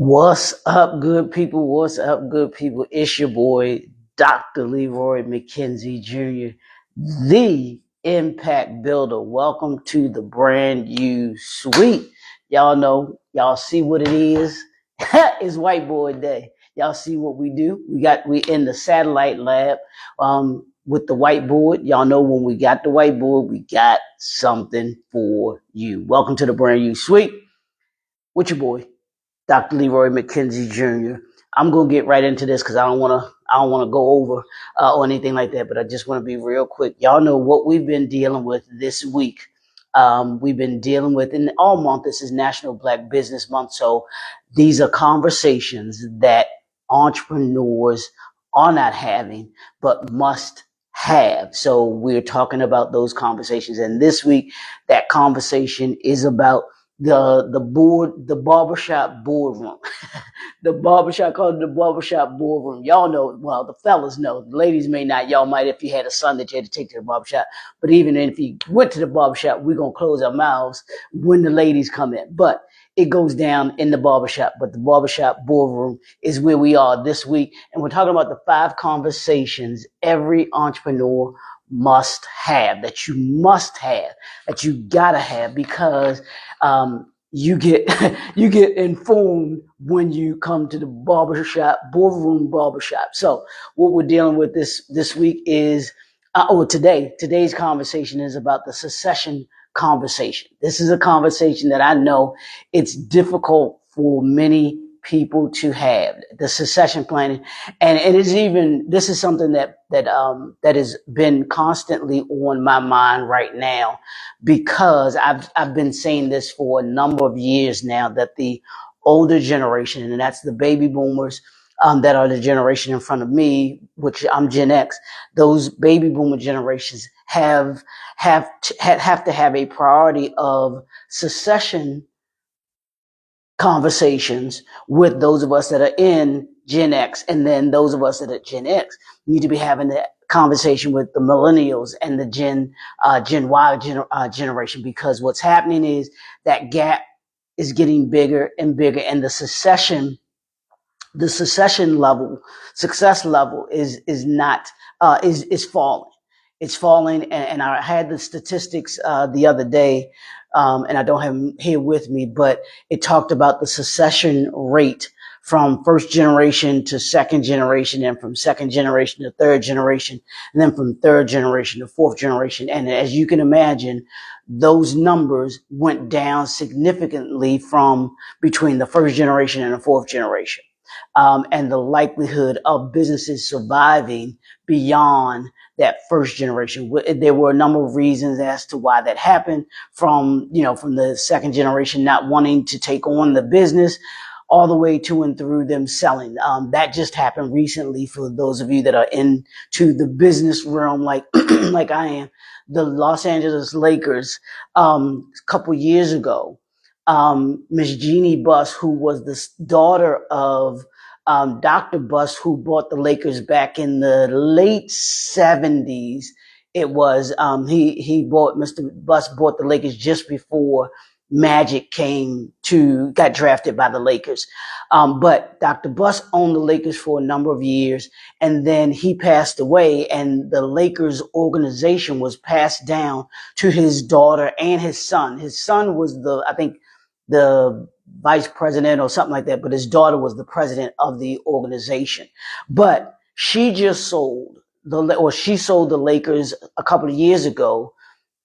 What's up, good people? What's up, good people? It's your boy, Dr. Leroy McKenzie Jr., the Impact Builder. Welcome to the brand new suite. Y'all know, y'all see what it is. It's Whiteboard Day. Y'all see what we do. We in the satellite lab with the whiteboard. Y'all know when we got the whiteboard, we got something for you. Welcome to the brand new suite with your boy, Dr. Leroy McKenzie Jr. I'm gonna get right into this because I don't wanna go over or anything like that, but I just want to be real quick. Y'all know what we've been dealing with this week. We've been dealing with in all month. This is National Black Business Month, so these are conversations that entrepreneurs are not having but must have. So we're talking about those conversations, and this week that conversation is about the barbershop boardroom. The barbershop, called the barbershop boardroom. Y'all know, well, the fellas know. The ladies may not. Y'all might if you had a son that you had to take to the barbershop. But even if you went to the barbershop, we're gonna close our mouths when the ladies come in. But it goes down in the barbershop. But the barbershop boardroom is where we are this week. And we're talking about the 5 conversations every entrepreneur must have, that you gotta have, because you get you get informed when you come to the boardroom barbershop. So what we're dealing with this week is today's conversation is about the succession conversation. This is a conversation that I know it's difficult for many people to have, the succession planning. And it is even, this is something that has been constantly on my mind right now, because I've been saying this for a number of years now, that the older generation, and that's the baby boomers, that are the generation in front of me, which I'm Gen X, those baby boomer generations have to have a priority of succession conversations with those of us that are in Gen X, and then those of us that are Gen X need to be having that conversation with the millennials and the Gen Y generation, because what's happening is that gap is getting bigger and bigger, and the succession level, success level is not is falling. It's falling, and I had the statistics the other day, and I don't have them here with me, but it talked about the succession rate from first generation to second generation, and from second generation to third generation, and then from third generation to fourth generation. And as you can imagine, those numbers went down significantly from between the first generation and the fourth generation. And the likelihood of businesses surviving beyond that first generation. There were a number of reasons as to why that happened, from the second generation not wanting to take on the business, all the way to and through them selling. That just happened recently, for those of you that are into the business realm, like like I am. The Los Angeles Lakers, a couple years ago, Miss Jeannie Buss, who was the daughter of Dr. Buss, who bought the Lakers back in the late 70s. It was Mr. Buss bought the Lakers just before Magic got drafted by the Lakers. But Dr. Buss owned the Lakers for a number of years, and then he passed away, and the Lakers organization was passed down to his daughter and his son. His son was the vice president or something like that, but his daughter was the president of the organization. But she sold the Lakers a couple of years ago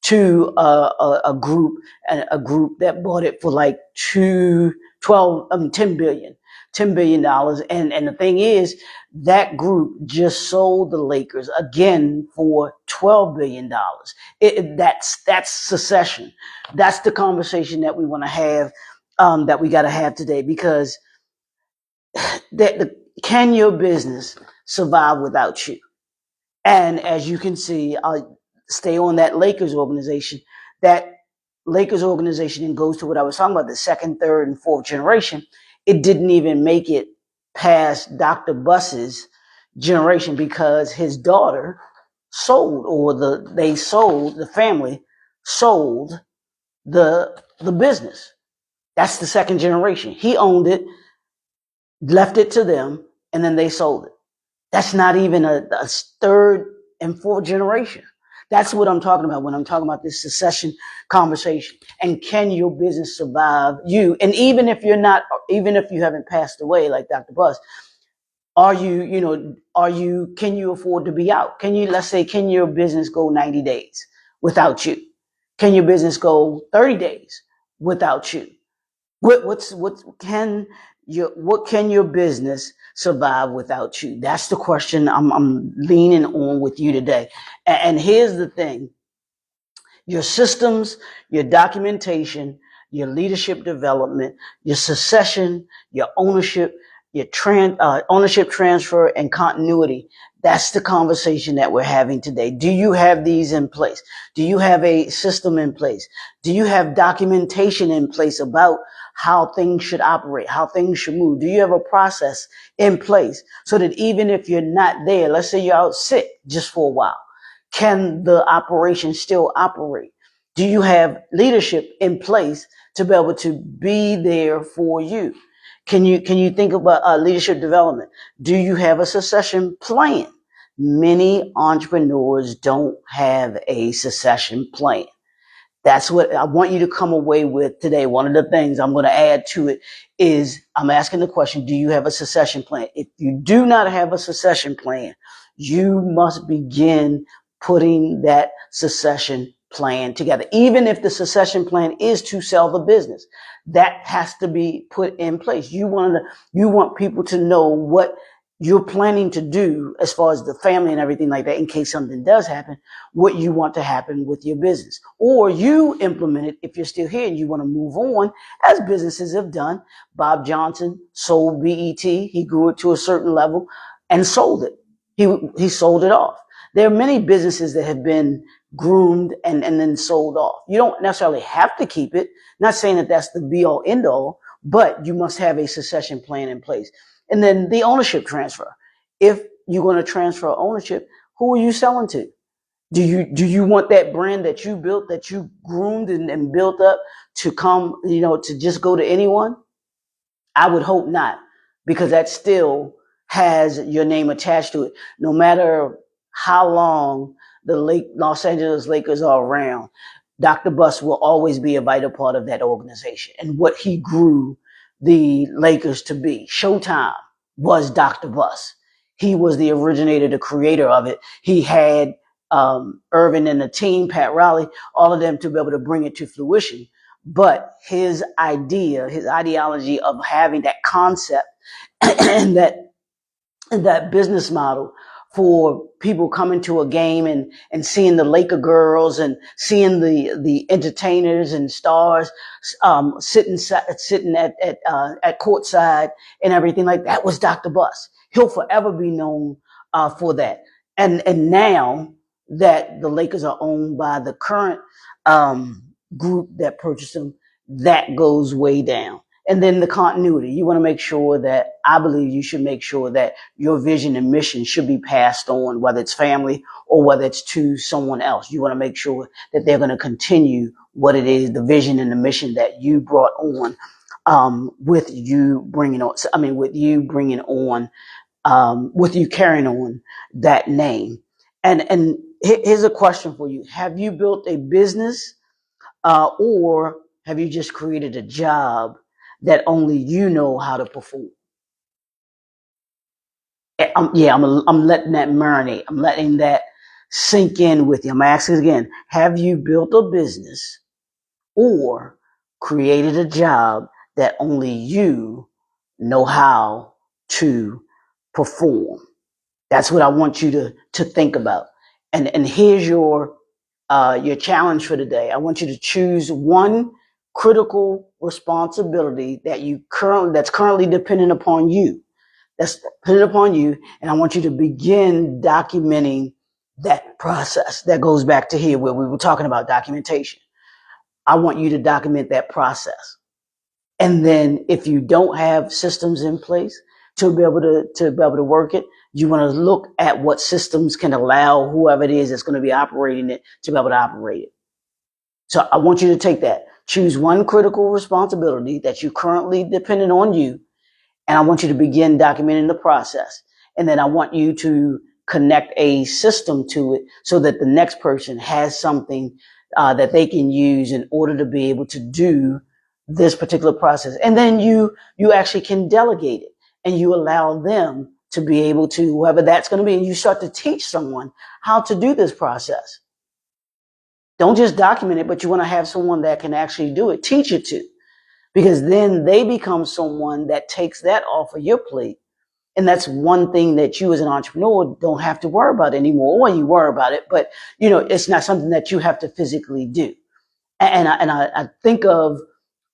to a group that bought it for like $10 billion. And the thing is, that group just sold the Lakers again for $12 billion. That's succession. That's the conversation that we want to have, that we got to have today, because can your business survive without you? And as you can see, I'll stay on that Lakers organization. That Lakers organization, and goes to what I was talking about, the second, third, and fourth generation. It didn't even make it past Dr. Buss's generation, because his daughter the family sold the business. That's the second generation. He owned it. left it to them, and then they sold it. That's not even a third and fourth generation. That's what I'm talking about when I'm talking about this succession conversation. And can your business survive you? And even if you're not, even if you haven't passed away like Dr. Bus, can you afford to be out? Let's say, can your business go 90 days without you? Can your business go 30 days without you? What can your business survive without you? That's the question I'm leaning on with you today. And here's the thing: your systems, your documentation, your leadership development, your succession, your ownership, your ownership transfer, and continuity. That's the conversation that we're having today. Do you have these in place? Do you have a system in place? Do you have documentation in place about how things should operate, how things should move? Do you have a process in place so that even if you're not there, let's say you're out sick just for a while, can the operation still operate? Do you have leadership in place to be able to be there for you? Can you think about leadership development? Do you have a succession plan? Many entrepreneurs don't have a succession plan. That's what I want you to come away with today. One of the things I'm going to add to it is I'm asking the question, do you have a succession plan? If you do not have a succession plan, you must begin putting that succession plan together. Even if the succession plan is to sell the business, that has to be put in place. You want people to know what you're planning to do as far as the family and everything like that in case something does happen, what you want to happen with your business. Or you implement it if you're still here and you want to move on, as businesses have done. Bob Johnson sold BET. He grew it to a certain level and sold it. He sold it off. There are many businesses that have been groomed and then sold off. You don't necessarily have to keep it. Not saying that that's the be all end all, but you must have a succession plan in place. And then the ownership transfer. If you're going to transfer ownership, who are you selling to? Do you want that brand that you built, that you groomed and built up to come, to just go to anyone? I would hope not, because that still has your name attached to it. No matter how long the Los Angeles Lakers are around, Dr. Buss will always be a vital part of that organization and what he grew the Lakers to be. Showtime was Dr. Buss. He was the originator, the creator of it. He had Irvin and the team, Pat Riley, all of them to be able to bring it to fruition. But his ideology of having that concept and that business model for people coming to a game and seeing the Laker girls and seeing the entertainers and stars sitting at courtside and everything like that was Dr. Buss. He'll forever be known for that. And now that the Lakers are owned by the current group that purchased them, that goes way down. And then the continuity. You want to make sure that, I believe you should make sure that your vision and mission should be passed on, whether it's family or whether it's to someone else. You want to make sure that they're going to continue what it is, the vision and the mission that you brought on, with you bringing on that name. And here's a question for you. Have you built a business, or have you just created a job that only you know how to perform? I'm letting that marinate. I'm letting that sink in with you. I'm asking again, have you built a business or created a job that only you know how to perform? That's what I want you to think about. And here's your challenge for today. I want you to choose one critical responsibility that's currently dependent upon you. That's dependent upon you, and I want you to begin documenting that process. That goes back to here where we were talking about documentation. I want you to document that process. And then if you don't have systems in place to be able to work it, you want to look at what systems can allow whoever it is that's going to be operating it to be able to operate it. So I want you to take that. Choose one critical responsibility that you currently dependent on you And I want you to begin documenting the process. And then I want you to connect a system to it so that the next person has something that they can use in order to be able to do this particular process. And then you actually can delegate it and you allow them to be able to, whoever that's going to be, and you start to teach someone how to do this process. Don't just document it, but you want to have someone that can actually do it, teach it to, because then they become someone that takes that off of your plate. And that's one thing that you as an entrepreneur don't have to worry about anymore. Or you worry about it, but it's not something that you have to physically do. And I think of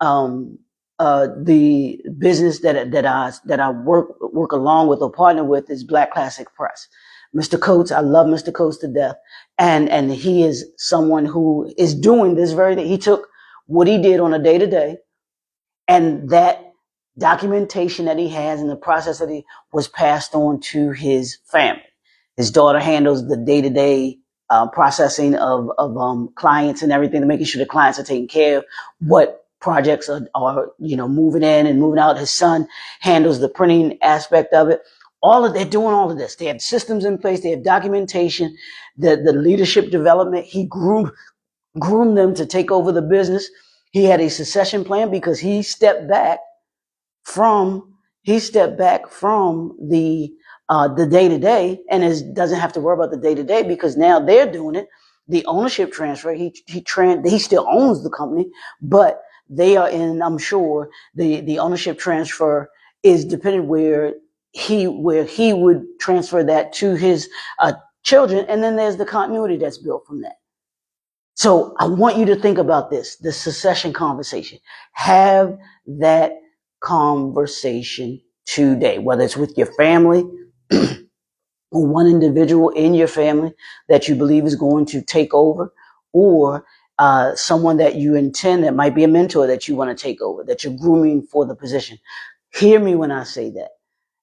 the business that I work along with or partner with is Black Classic Press. Mr. Coates, I love Mr. Coates to death, and he is someone who is doing this very thing. He took what he did on a day to day, and that documentation that he has and the process that he was passed on to his family. His daughter handles the day-to-day processing of clients and everything, making sure the clients are taken care of, what projects are moving in and moving out. His son handles the printing aspect of it. They're doing all of this. They have systems in place. They have documentation, the leadership development. He groomed them to take over the business. He had a succession plan because he stepped back from the day to day and doesn't have to worry about the day to day because now they're doing it. The ownership transfer, he still owns the company, but they are in. I'm sure the ownership transfer is dependent where he would transfer that to his children, and then there's the continuity that's built from that. So I want you to think about this, the succession conversation. Have that conversation today, whether it's with your family or one individual in your family that you believe is going to take over, or someone that you intend that might be a mentor that you want to take over, that you're grooming for the position. Hear me when I say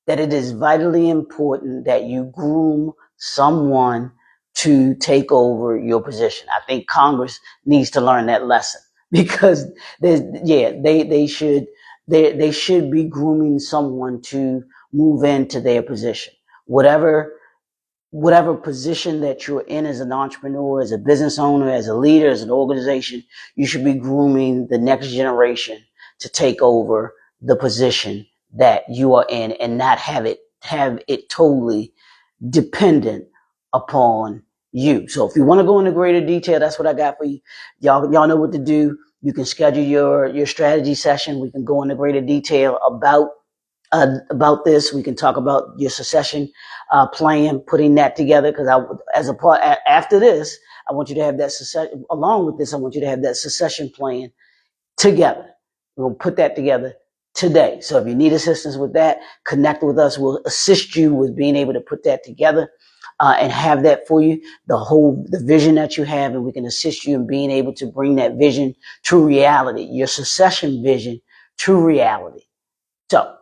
that it is vitally important that you groom someone to take over your position. I think Congress needs to learn that lesson because they should be grooming someone to move into their position. Whatever position that you're in as an entrepreneur, as a business owner, as a leader, as an organization, you should be grooming the next generation to take over the position that you are in and not have it totally dependent upon you. So if you want to go into greater detail, that's what I got for you. Y'all know what to do. You can schedule your strategy session. We can go into greater detail about this. We can talk about your succession plan, putting that together. Because after this, I want you to have that succession. Along with this, I want you to have that succession plan together. We're going to put that together today. So if you need assistance with that, connect with us. We'll assist you with being able to put that together and have that for you, the vision that you have, and we can assist you in being able to bring that vision to reality, your succession vision to reality. So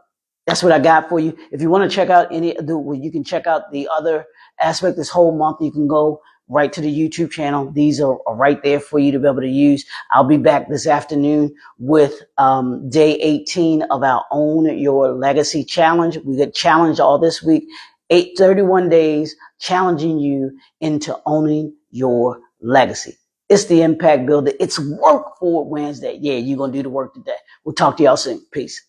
that's what I got for you. If you want to check out you can check out the other aspect this whole month. You can go right to the YouTube channel. These are right there for you to be able to use. I'll be back this afternoon with day 18 of our Own Your Legacy Challenge. We got challenged all this week, 31 days, challenging you into owning your legacy. It's the Impact Builder. It's Work for Wednesday. Yeah, you're going to do the work today. We'll talk to y'all soon. Peace.